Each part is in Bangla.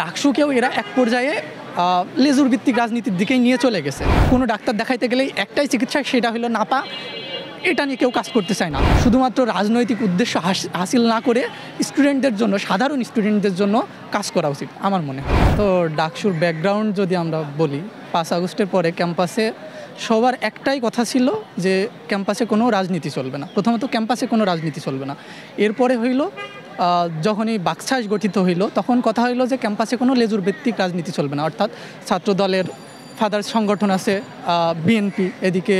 ডাকসুকেও এরা এক পর্যায়ে লেজুর ভিত্তিক রাজনীতির দিকেই নিয়ে চলে গেছে। কোনো ডাক্তার দেখাইতে গেলেই একটাই চিকিৎসা, সেটা হলো নাপা। এটা নিয়ে কেউ কাজ করতে চায় না। শুধুমাত্র রাজনৈতিক উদ্দেশ্য হাসিল না করে স্টুডেন্টদের জন্য, সাধারণ স্টুডেন্টদের জন্য কাজ করা উচিত আমার মনে হয়। তো ডাকসুর ব্যাকগ্রাউন্ড যদি আমরা বলি, 5 আগস্টের পরে ক্যাম্পাসে সবার একটাই কথা ছিল যে ক্যাম্পাসে কোনো রাজনীতি চলবে না। প্রথমত ক্যাম্পাসে কোনো রাজনীতি চলবে না। এরপরে হইল যখনই বাকশাস গঠিত হইল, তখন কথা হইল যে ক্যাম্পাসে কোনো লেজুর ভিত্তিক রাজনীতি চলবে না। অর্থাৎ ছাত্রদলের ফাদার সংগঠন আছে, বিএনপি, এদিকে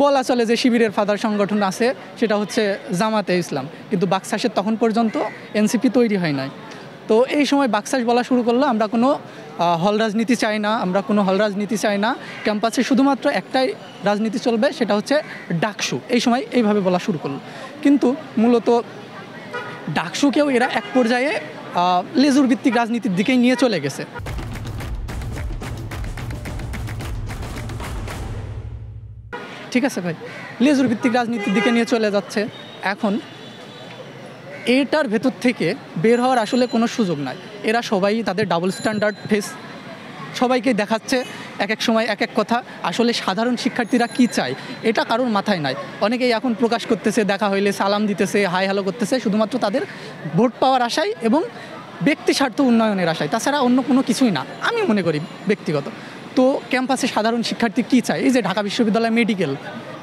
বলা চলে যে শিবিরের ফাদার সংগঠন আছে, সেটা হচ্ছে জামাতে ইসলাম। কিন্তু বাকশাসের তখন পর্যন্ত এনসিপি তৈরি হয় নাই। তো এই সময় বাকশাস বলা শুরু করলো, আমরা কোনো হল রাজনীতি চাই না, আমরা কোনো হল রাজনীতি চাই না, ক্যাম্পাসে শুধুমাত্র একটাই রাজনীতি চলবে, সেটা হচ্ছে ডাকসু। এই সময় এইভাবে বলা শুরু করলো। কিন্তু মূলত ডাকসুকেও এরা এক পর্যায়ে লেজুর ভিত্তিক রাজনীতির দিকেই নিয়ে চলে গেছে। ঠিক আছে ভাই, লেজুর ভিত্তিক রাজনীতির দিকে নিয়ে চলে যাচ্ছে। এখন এটার ভেতর থেকে বের হওয়ার আসলে কোনো সুযোগ নাই। এরা সবাই তাদের ডাবল স্ট্যান্ডার্ড ফেস সবাইকে দেখাচ্ছে, এক এক সময় এক এক কথা। আসলে সাধারণ শিক্ষার্থীরা কি চায় এটা কারোর মাথায় নাই। অনেকেই এখন প্রকাশ করতেছে, দেখা হইলে সালাম দিতেছে, হাই হ্যালো করতেছে, শুধুমাত্র তাদের ভোট পাওয়ার আশায় এবং ব্যক্তি স্বার্থ উন্নয়নের আশায়, তাছাড়া অন্য কোনো কিছুই না আমি মনে করি ব্যক্তিগত। তো ক্যাম্পাসে সাধারণ শিক্ষার্থী কী চায়? এই যে ঢাকা বিশ্ববিদ্যালয় মেডিকেল,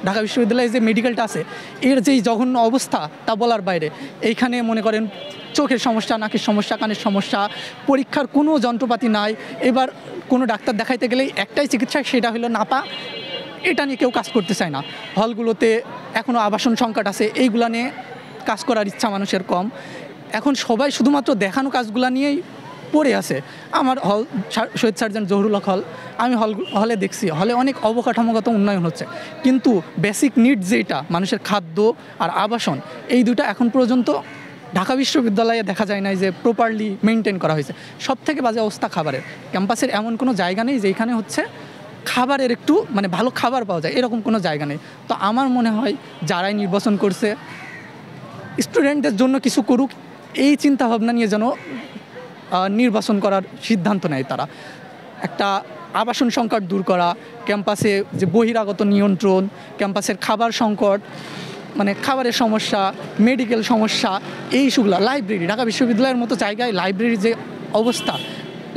ঢাকা বিশ্ববিদ্যালয়ে যে মেডিকেলটা আছে, এর যেই জঘন্য অবস্থা তা বলার বাইরে। এইখানে মনে করেন চোখের সমস্যা, নাকের সমস্যা, কানের সমস্যা, পরীক্ষার কোনো যন্ত্রপাতি নাই। এবার কোনো ডাক্তার দেখাইতে গেলেই একটাই চিকিৎসা, সেটা হলো নাপা। এটা নিয়ে কেউ কাজ করতে চায় না। হলগুলোতে এখনও আবাসন সংকট আছে, এইগুলা নিয়ে কাজ করার ইচ্ছা মানুষের কম। এখন সবাই শুধুমাত্র দেখানো কাজগুলা নিয়েই পড়ে আছে। আমার হল শহীদ সার্জেন্ট জহুরুল হক হল, আমি হলে দেখছি, হলে অনেক অবকাঠামোগত উন্নয়ন হচ্ছে, কিন্তু বেসিক নিড যেটা মানুষের খাদ্য আর আবাসন, এই দুটো এখন পর্যন্ত ঢাকা বিশ্ববিদ্যালয়ে দেখা যায় না যে প্রপারলি মেনটেন করা হয়েছে। সব থেকে বাজে অবস্থা খাবারের। ক্যাম্পাসের এমন কোনো জায়গা নেই যেখানে হচ্ছে খাবারের একটু মানে ভালো খাবার পাওয়া যায়, এরকম কোনো জায়গা নেই। তো আমার মনে হয় যারাই নির্বাচন করছে স্টুডেন্টদের জন্য কিছু করুক, এই চিন্তাভাবনা নিয়ে যেন নির্বাচন করার সিদ্ধান্ত নেয় তারা। একটা আবাসন সংকট দূর করা, ক্যাম্পাসে যে বহিরাগত নিয়ন্ত্রণ, ক্যাম্পাসের খাবার সংকট, মানে খাবারের সমস্যা, মেডিকেল সমস্যা, এই ইস্যুগুলো। লাইব্রেরি, ঢাকা বিশ্ববিদ্যালয়ের মতো জায়গায় লাইব্রেরির যে অবস্থা,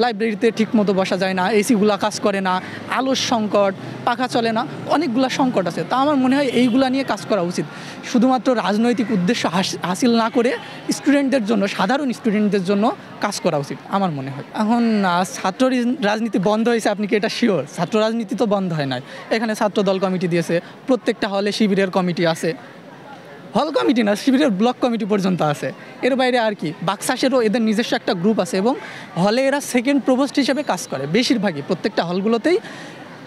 লাইব্রেরিতে ঠিকমতো বসা যায় না, এসিগুলা কাজ করে না, আলোর সংকট, পাখা চলে না, অনেকগুলা সংকট আছে। তা আমার মনে হয় এইগুলা নিয়ে কাজ করা উচিত। শুধুমাত্র রাজনৈতিক উদ্দেশ্য হাসিল না করে স্টুডেন্টদের জন্য, সাধারণ স্টুডেন্টদের জন্য কাজ করা উচিত আমার মনে হয়। এখন ছাত্র রাজনীতি বন্ধ হয়েছে, আপনি কি এটা শিওর? ছাত্র রাজনীতি তো বন্ধ হয় নাই। এখানে ছাত্র দল কমিটি দিয়েছে, প্রত্যেকটা হলে শিবিরের কমিটি আছে, হল কমিটি না, শিবিরের ব্লক কমিটি পর্যন্ত আছে। এর বাইরে আর কি, বাকশাসেরও এদের নিজস্ব একটা গ্রুপ আছে, এবং হলে এরা সেকেন্ড প্রভোস্ট হিসেবে কাজ করে বেশিরভাগই। প্রত্যেকটা হলগুলোতেই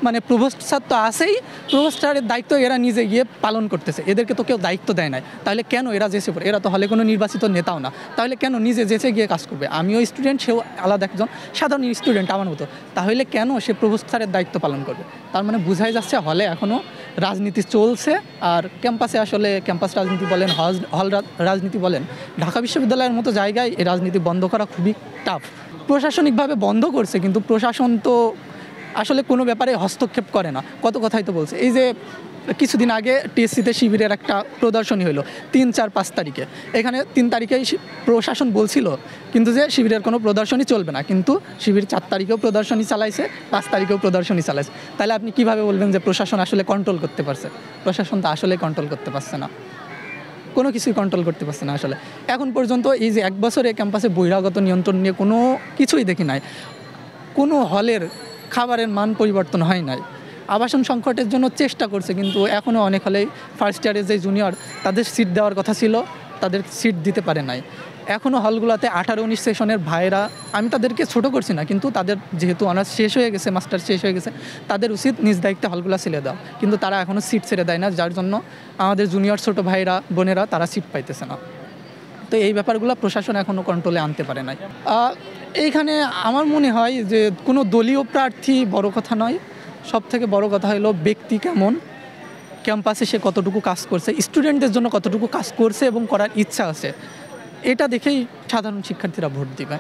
মানে প্রভোস্ট স্যার তো আছেই, প্রভোস্ট স্যারের দায়িত্ব এরা নিজে গিয়ে পালন করতেছে। এদেরকে তো কেউ দায়িত্ব দেয় নাই, তাহলে কেন এরা যেচে পড়ে? এরা তো হলে কোনো নির্বাচিত নেতাও না, তাহলে কেন নিজে যেচে গিয়ে কাজ করবে? আমিও স্টুডেন্ট, সেও আলাদা একজন সাধারণ স্টুডেন্ট আমার মতো, তাহলে কেন সে প্রভোস্ট স্যারের দায়িত্ব পালন করবে? তার মানে বোঝাই যাচ্ছে হলে এখনও রাজনীতি চলছে। আর ক্যাম্পাসে আসলে ক্যাম্পাস রাজনীতি বলেন, হল রাজনীতি বলেন, ঢাকা বিশ্ববিদ্যালয়ের মতো জায়গায় এই রাজনীতি বন্ধ করা খুবই টাফ। প্রশাসনিকভাবে বন্ধ করছে, কিন্তু প্রশাসন তো আসলে কোনো ব্যাপারে হস্তক্ষেপ করে না। কত কথাই তো বলছে। এই যে কিছুদিন আগে টিএসসিতে শিবিরের একটা প্রদর্শনী হলো 3, 4, 5 তারিখে। এখানে 3 তারিখেই প্রশাসন বলছিল কিন্তু যে শিবিরের কোনো প্রদর্শনী চলবে না, কিন্তু শিবির 4 তারিখেও প্রদর্শনী চালাইছে, 5 তারিখেও প্রদর্শনী চালাইছে। তাহলে আপনি কিভাবে বলবেন যে প্রশাসন আসলে কন্ট্রোল করতে পারছে? প্রশাসন তো আসলে কন্ট্রোল করতে পারছে না, কোনো কিছুই কন্ট্রোল করতে পারছে না আসলে এখন পর্যন্ত। এই যে 1 বছরে ক্যাম্পাসে বহিরাগত নিয়ন্ত্রণ নিয়ে কোনো কিছুই দেখি নাই। কোনো হলের খাবারের মান পরিবর্তন হয় নাই। আবাসন সংকটের জন্য চেষ্টা করছে, কিন্তু এখনও অনেক হলেই ফার্স্ট ইয়ারের যে জুনিয়র, তাদের সিট দেওয়ার কথা ছিল, তাদের সিট দিতে পারে নাই। এখনও হলগুলোতে 18-19 সেশনের ভাইরা, আমি তাদেরকে ছোট করছি না, কিন্তু তাদের যেহেতু অনার্স শেষ হয়ে গেছে, মাস্টার্স শেষ হয়ে গেছে, তাদের উচিত নিজ দায়িত্বে হলগুলো ছেড়ে দেওয়া, কিন্তু তারা এখনও সিট ছেড়ে দেয় না, যার জন্য আমাদের জুনিয়র ছোট ভাইরা বোনেরা তারা সিট পাইতেছে না। তো এই ব্যাপারগুলো প্রশাসন এখনও কন্ট্রোলে আনতে পারে নাই। এইখানে আমার মনে হয় যে কোনো দলীয় প্রার্থী বড় কথা নয়, সব থেকে বড় কথা হলো ব্যক্তি কেমন, ক্যাম্পাসে সে কতটুকু কাজ করছে, স্টুডেন্টদের জন্য কতটুকু কাজ করছে এবং করার ইচ্ছা আছে, এটা দেখেই সাধারণ শিক্ষার্থীরা ভোট দিবে।